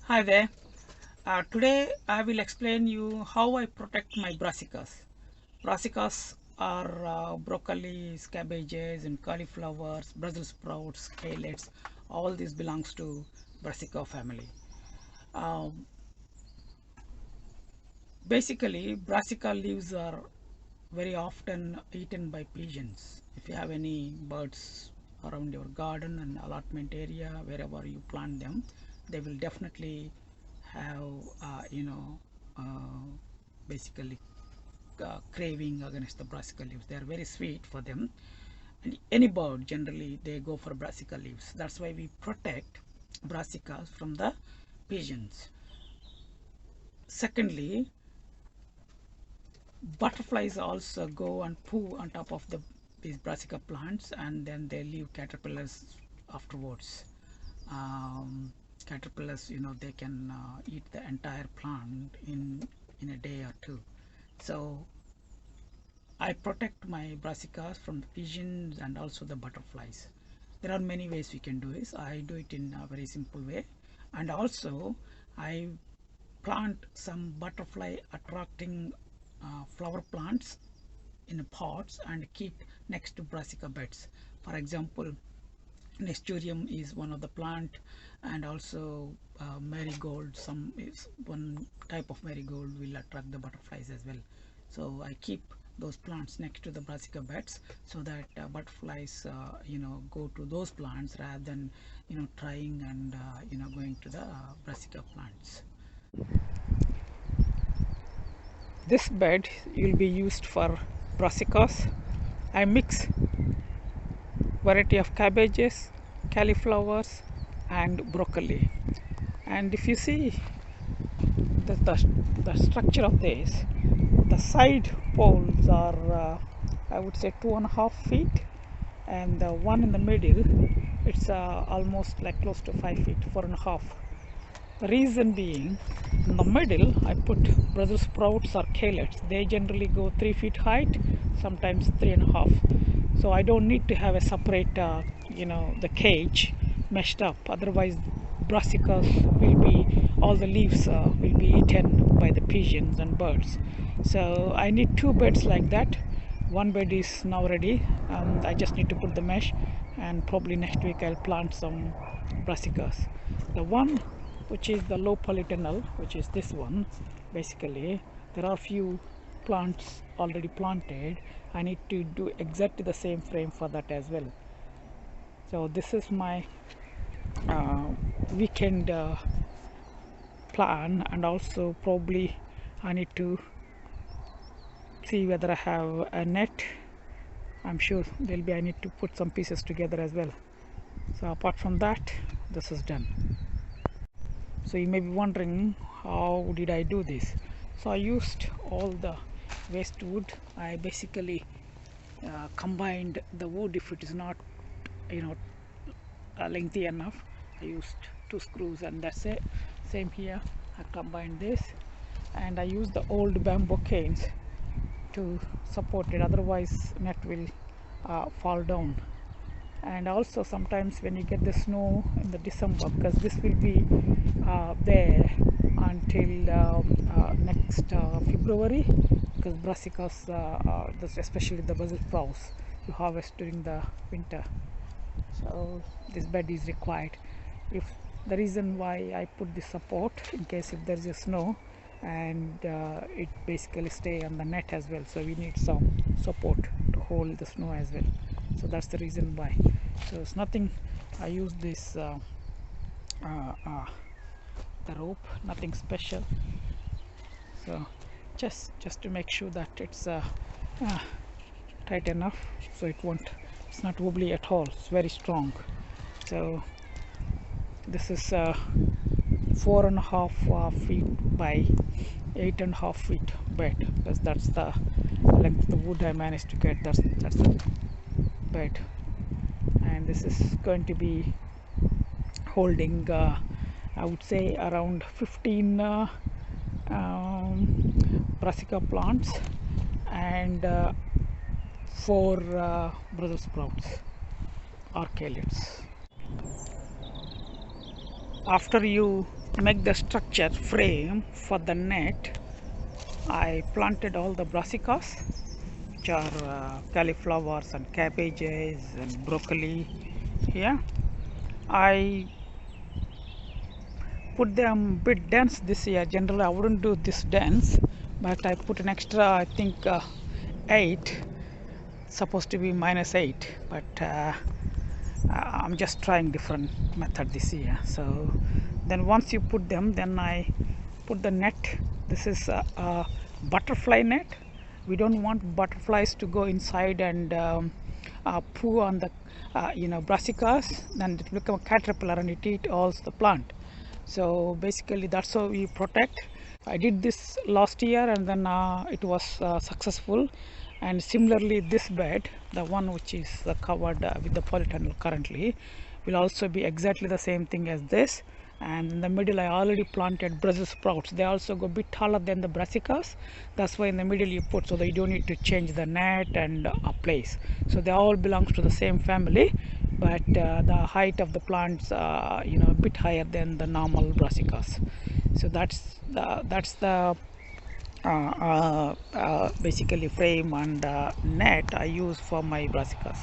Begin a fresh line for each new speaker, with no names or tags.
Hi there. Today I will explain you how I protect my brassicas. Brassicas are broccolis, cabbages and cauliflowers, Brussels sprouts, kales. All this belongs to brassica family. Um, Basically, brassica leaves are very often eaten by pigeons. If you have any birds around your garden and allotment area, wherever you plant them, they will definitely have, uh, basically craving against the brassica leaves. They are very sweet for them. And any bird, generally, they go for brassica leaves. That's why we protect brassicas from the pigeons. Secondly, butterflies also go and poo on top of these brassica plants, and then they leave caterpillars afterwards. Caterpillars, they can eat the entire plant in a day or two. So I protect my brassicas from the pigeons and also the butterflies. There are many ways we can do this. I do it in a very simple way, and also I plant some butterfly attracting flower plants in pots and keep next to brassica beds. For example, Nestorium is one of the plant, and also marigold. Some is one type of marigold will attract the butterflies as well. So I keep those plants next to the brassica beds so that butterflies go to those plants rather than trying and going to the brassica plants. This bed will be used for brassicas. I mix variety of cabbages, cauliflowers and broccoli. And if you see the structure of this, the side poles are I would say 2.5 feet, and the one in the middle, it's almost like close to 5 feet, 4.5. The reason being, in the middle I put Brussels sprouts or kales. They generally go 3 feet height, sometimes 3.5. So I don't need to have a separate the cage meshed up. Otherwise brassicas will be, all the leaves will be eaten by the pigeons and birds. So I need two beds like that. One bed is now ready. I just need to put the mesh, and probably next week I'll plant some brassicas. The one which is the low polytunnel, which is this one, basically there are few plants already planted. I need to do exactly the same frame for that as well. So this is my weekend plan, and also probably I need to see whether I have a net. I'm sure I need to put some pieces together as well. So apart from that, this is done. So you may be wondering, how did I do this? So I used all the waste wood. I basically combined the wood. If it is not lengthy enough, I used 2 screws, and that's it. Same here, I combined this, and I used the old bamboo canes to support it, otherwise net will fall down. And also sometimes when you get the snow in the December, because this will be there until next February, because brassicas, especially the Brussels sprouts, you harvest during the winter. So this bed is required. If the reason why I put this support, in case if there is a snow, and it basically stay on the net as well, so we need some support to hold the snow as well. So that's the reason why. So it's nothing, I use this the rope, nothing special. So just to make sure that it's tight enough, so it's not wobbly at all, it's very strong. So this is 4.5 feet by 8.5 feet bed, because that's the length of the wood I managed to get. That's the bed, and this is going to be holding I would say around 15 brassica plants and 4 Brussels sprouts or kales. After you make the structure frame for the net, I planted all the brassicas, which are cauliflowers and cabbages and broccoli. Yeah, I put them bit dense this year. Generally I wouldn't do this dense, but I put an extra, I think 8, supposed to be -8, but I'm just trying different method this year. So then once you put them, then I put the net. This is a butterfly net. We don't want butterflies to go inside and poo on the brassicas, then it will become a caterpillar and it eat all the plant. So basically that's how we protect. I did this last year and then it was successful. And similarly this bed, the one which is covered with the polytunnel currently, will also be exactly the same thing as this. And in the middle I already planted Brussels sprouts. They also go a bit taller than the brassicas. That's why in the middle you put, so that you don't need to change the net and place. So they all belongs to the same family, but the height of the plants a bit higher than the normal brassicas. So that's the basically frame and net I use for my brassicas.